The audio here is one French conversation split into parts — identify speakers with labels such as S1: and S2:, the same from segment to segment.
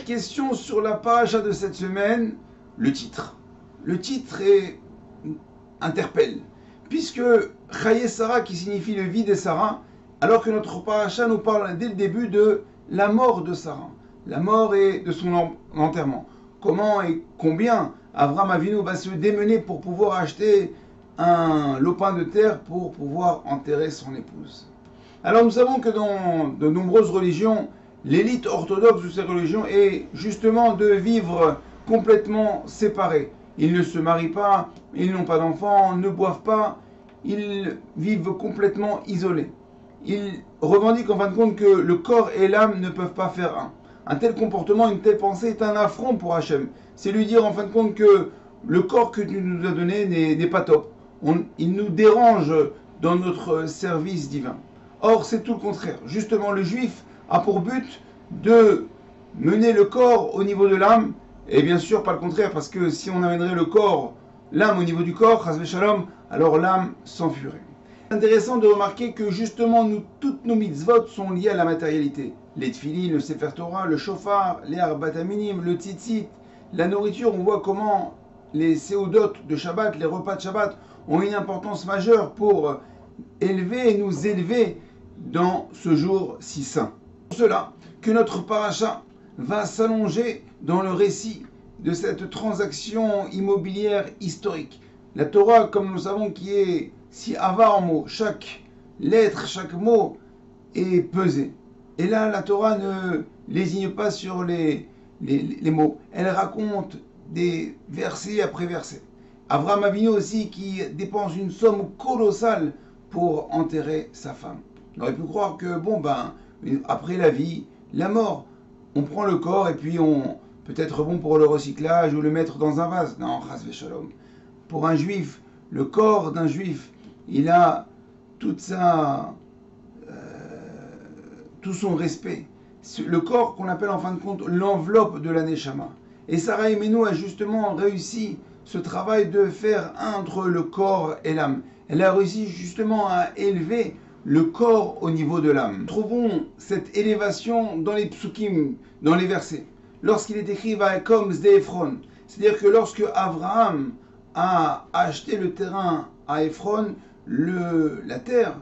S1: question sur la paracha de cette semaine, le titre. Le titre interpelle, puisque Chaye Sarah, qui signifie le vie de Sarah, alors que notre paracha nous parle dès le début de la mort de Sarah, la mort et de son enterrement. Comment et combien Avraham Avinu va se démener pour pouvoir acheter un lopin de terre pour pouvoir enterrer son épouse. Alors nous savons que dans de nombreuses religions, l'élite orthodoxe de ces religions est justement de vivre complètement séparés. Ils ne se marient pas, ils n'ont pas d'enfants, ne boivent pas, ils vivent complètement isolés. Ils revendiquent en fin de compte que le corps et l'âme ne peuvent pas faire un. Un tel comportement, une telle pensée est un affront pour Hachem. C'est lui dire en fin de compte que le corps que tu nous as donné n'est pas top. Il nous dérange dans notre service divin. Or, c'est tout le contraire. Justement, le juif a pour but de mener le corps au niveau de l'âme, et bien sûr pas le contraire, parce que si on amènerait le corps, l'âme au niveau du corps, chas v'shalom, alors l'âme s'enfuirait. C'est intéressant de remarquer que justement toutes nos mitzvot sont liées à la matérialité. Les tfilin, le sefer Torah, le shofar, les arbat aminim, le tzitzit, la nourriture, on voit comment les séodotes de Shabbat, les repas de Shabbat ont une importance majeure pour élever et nous élever dans ce jour si saint. C'est pour cela que notre paracha va s'allonger dans le récit de cette transaction immobilière historique. La Torah, comme nous savons, qui est si avare en mots, chaque lettre, chaque mot est pesé. Et là, la Torah ne lésigne pas sur les mots. Elle raconte des versets après versets. Avraham Avinu aussi qui dépense une somme colossale pour enterrer sa femme. On aurait pu croire que, après la vie, la mort, on prend le corps et puis on peut être bon pour le recyclage ou le mettre dans un vase. Non, chas v'shalom. Pour un juif, le corps d'un juif, il a tout son respect. Le corps qu'on appelle en fin de compte l'enveloppe de la Neshama. Et Sarah Imenu a justement réussi ce travail de faire entre le corps et l'âme. Elle a réussi justement à élever le corps au niveau de l'âme. Nous trouvons cette élévation dans les psukim, dans les versets. Lorsqu'il est écrit Vaekom Sde Ephron, c'est-à-dire que lorsque Abraham a acheté le terrain à Ephron, la terre,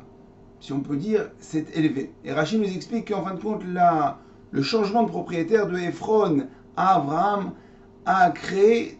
S1: si on peut dire, s'est élevée. Et Rachid nous explique qu'en fin de compte, le changement de propriétaire de Ephron à Abraham a créé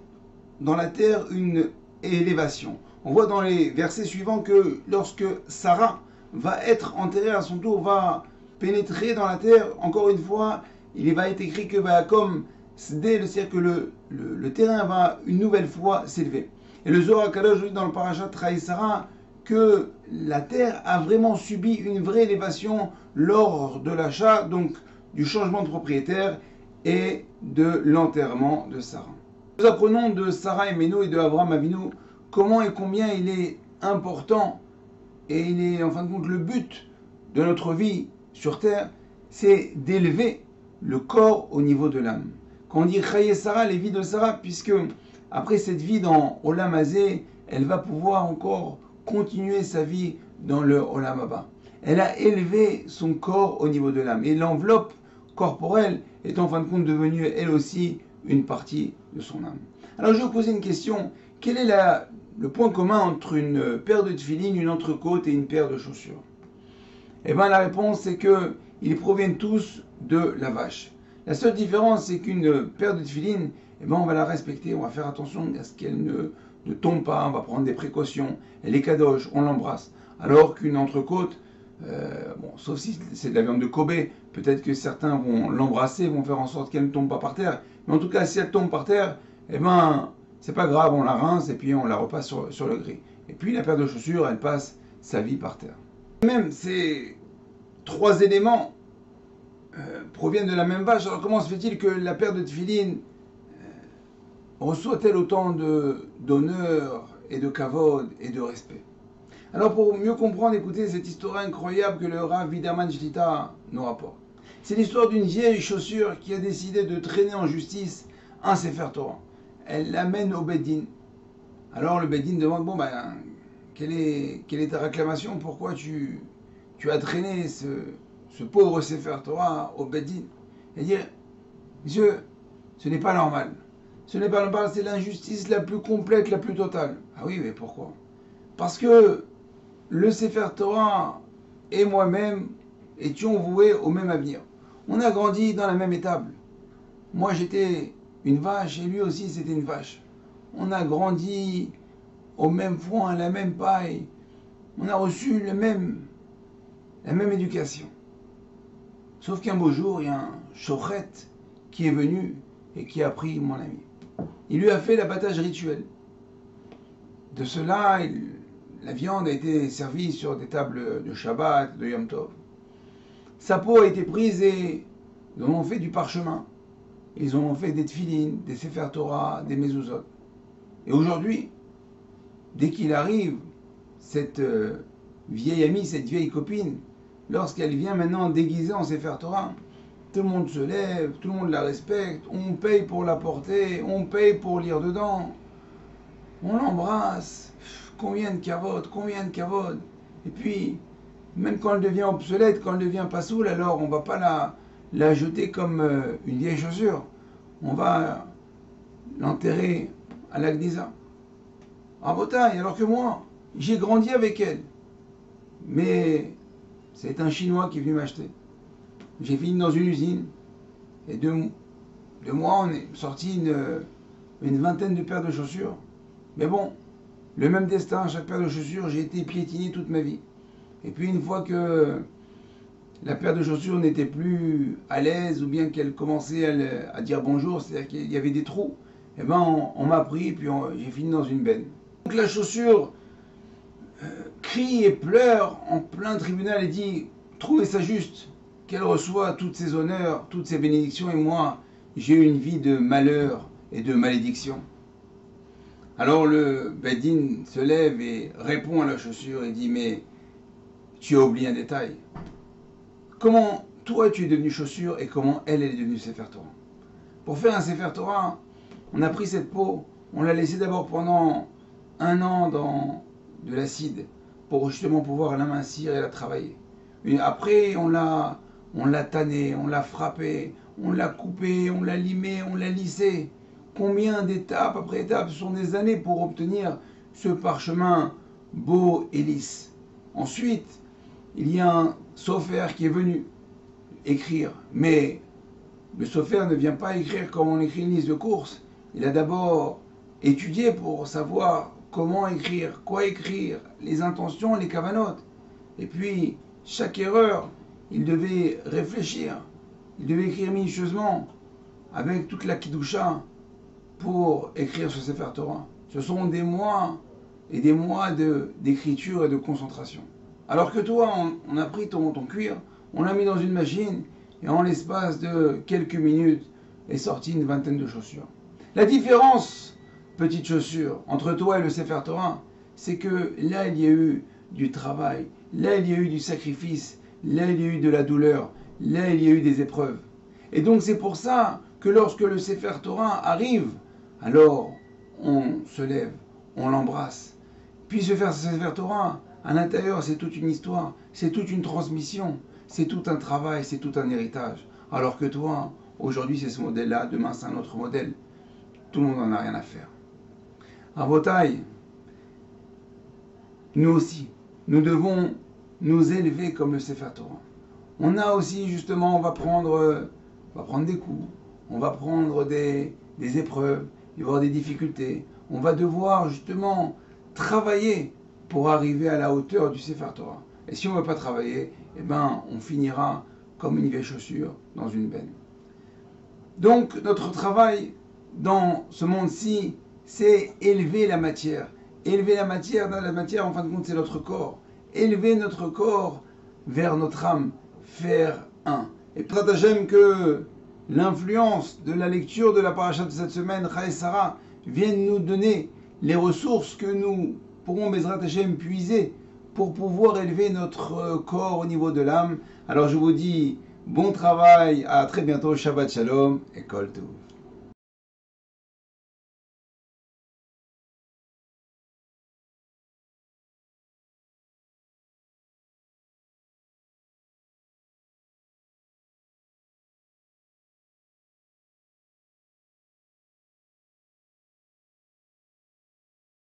S1: dans la terre une élévation. On voit dans les versets suivants que lorsque Sarah va être enterrée à son tour, va pénétrer dans la terre, encore une fois, il va être écrit que comme c'est-à-dire que le terrain va une nouvelle fois s'élever. Et le Zohar Kadosh dit dans le parashat Chaye Sarah que la terre a vraiment subi une vraie élévation lors de l'achat, donc du changement de propriétaire et de l'enterrement de Sarah. Nous apprenons de Sarah Imenu et de Avraham Avinu comment et combien il est important et il est en fin de compte le but de notre vie sur terre, c'est d'élever le corps au niveau de l'âme. Quand on dit Chaye Sarah, les vies de Sarah, puisque après cette vie dans Olam Hazé, elle va pouvoir encore continuer sa vie dans le Olam Haba. Elle a élevé son corps au niveau de l'âme et l'enveloppe corporelle est en fin de compte devenue elle aussi une partie de son âme. Alors je vais vous poser une question. Quel est le point commun entre une paire de tefillin, une entrecôte et une paire de chaussures? Eh bien la réponse c'est que ils proviennent tous de la vache. La seule différence c'est qu'une paire de tefillin, on va la respecter, on va faire attention à ce qu'elle ne tombe pas, on va prendre des précautions, elle est kadosh, on l'embrasse. Alors qu'une entrecôte, sauf si c'est de la viande de Kobe, peut-être que certains vont l'embrasser, vont faire en sorte qu'elle ne tombe pas par terre. Mais en tout cas, si elle tombe par terre, c'est pas grave, on la rince et puis on la repasse sur le gris. Et puis la paire de chaussures, elle passe sa vie par terre. Même ces trois éléments proviennent de la même vache. Alors comment se fait-il que la paire de tefillin reçoit-elle autant d'honneur et de kavod et de respect? Alors pour mieux comprendre, écoutez cette histoire incroyable que le Rav Widerman Shlita nous rapporte. C'est l'histoire d'une vieille chaussure qui a décidé de traîner en justice un Sefer Torah. Elle l'amène au Beddin. Alors le Beddin demande, quelle est ta réclamation? Pourquoi tu as traîné ce pauvre Sefer Torah au Beddin? Et dire, monsieur, Ce n'est pas normal. Ce n'est pas normal, c'est l'injustice la plus complète, la plus totale. Ah oui, mais pourquoi? Parce que le Sefer Torah et moi-même étions voués au même avenir. On a grandi dans la même étable. Moi j'étais une vache et lui aussi c'était une vache. On a grandi au même foin, à la même paille. On a reçu la même éducation. Sauf qu'un beau jour, il y a un shochet qui est venu et qui a pris mon ami. Il lui a fait l'abattage rituel. De cela, la viande a été servie sur des tables de Shabbat, de Yom Tov. Sa peau a été prise et ils en ont fait du parchemin. Ils en ont fait des tefilines, des Sefer Torah, des mezuzot. Et aujourd'hui, dès qu'il arrive, cette vieille amie, cette vieille copine, lorsqu'elle vient maintenant déguisée en Sefer Torah, tout le monde se lève, tout le monde la respecte, on paye pour la porter, on paye pour lire dedans, on l'embrasse, combien de kavod. Et puis, même quand elle devient obsolète, quand elle devient pas saoule, alors on va pas la jeter comme une vieille chaussure. On va l'enterrer à l'Agniza. En Bretagne, alors que moi, j'ai grandi avec elle. Mais c'est un Chinois qui est venu m'acheter. J'ai fini dans une usine. Et de moi, on est sorti une vingtaine de paires de chaussures. Mais bon, le même destin, chaque paire de chaussures, j'ai été piétiné toute ma vie. Et puis une fois que la paire de chaussures n'était plus à l'aise ou bien qu'elle commençait à dire bonjour, c'est-à-dire qu'il y avait des trous, et ben on m'a pris et puis j'ai fini dans une benne. Donc la chaussure crie et pleure en plein tribunal et dit « Trouvez ça juste qu'elle reçoit toutes ses honneurs, toutes ses bénédictions et moi, j'ai eu une vie de malheur et de malédiction. » Alors le Beddin se lève et répond à la chaussure et dit « Mais tu as oublié un détail. Comment toi tu es devenu chaussure et comment elle est devenue Sefer Torah. Pour faire un Sefer Torah, on a pris cette peau, on l'a laissée d'abord pendant 1 an dans de l'acide pour justement pouvoir l'amincir et la travailler. Et après, on l'a tannée, on l'a frappée, on l'a coupée, on l'a limée, on l'a lissée. Combien d'étapes après étapes, ce sont des années pour obtenir ce parchemin beau et lisse. Ensuite, il y a un sofer qui est venu écrire, mais le sofer ne vient pas écrire comme on écrit une liste de courses. Il a d'abord étudié pour savoir comment écrire, quoi écrire, les intentions, les kavanotes. Et puis, chaque erreur, il devait réfléchir. Il devait écrire minutieusement, avec toute la kidusha, pour écrire ce Sefer Torah. Ce sont des mois et des mois d'écriture et de concentration. Alors que toi, on a pris ton cuir, on l'a mis dans une machine, et en l'espace de quelques minutes, est sortie une vingtaine de chaussures. La différence, petite chaussure, entre toi et le Sefer Torah, c'est que là, il y a eu du travail, là, il y a eu du sacrifice, là, il y a eu de la douleur, là, il y a eu des épreuves. Et donc, c'est pour ça que lorsque le Sefer Torah arrive, alors on se lève, on l'embrasse. Puis ce Sefer Torah, à l'intérieur, c'est toute une histoire, c'est toute une transmission, c'est tout un travail, c'est tout un héritage. Alors que toi, aujourd'hui, c'est ce modèle-là, demain, c'est un autre modèle. Tout le monde n'en a rien à faire. À Botaï, nous aussi, nous devons nous élever comme le Sefer Torah. On a aussi, justement, on va prendre des coups, on va prendre des épreuves, il va y avoir des difficultés. On va devoir, justement, travailler pour arriver à la hauteur du Sefer Torah. Et si on ne veut pas travailler, eh ben, on finira comme une vieille chaussure dans une benne. Donc, notre travail dans ce monde-ci, c'est élever la matière. Élever la matière, en fin de compte, c'est notre corps. Élever notre corps vers notre âme, faire un. Et peut-être j'aime que l'influence de la lecture de la paracha de cette semaine, Chayei Sarah, vienne nous donner les ressources que nous pourrons, Bezrat Hashem, puiser pour pouvoir élever notre corps au niveau de l'âme. Alors je vous dis bon travail, à très bientôt, Shabbat Shalom et Kol Tov.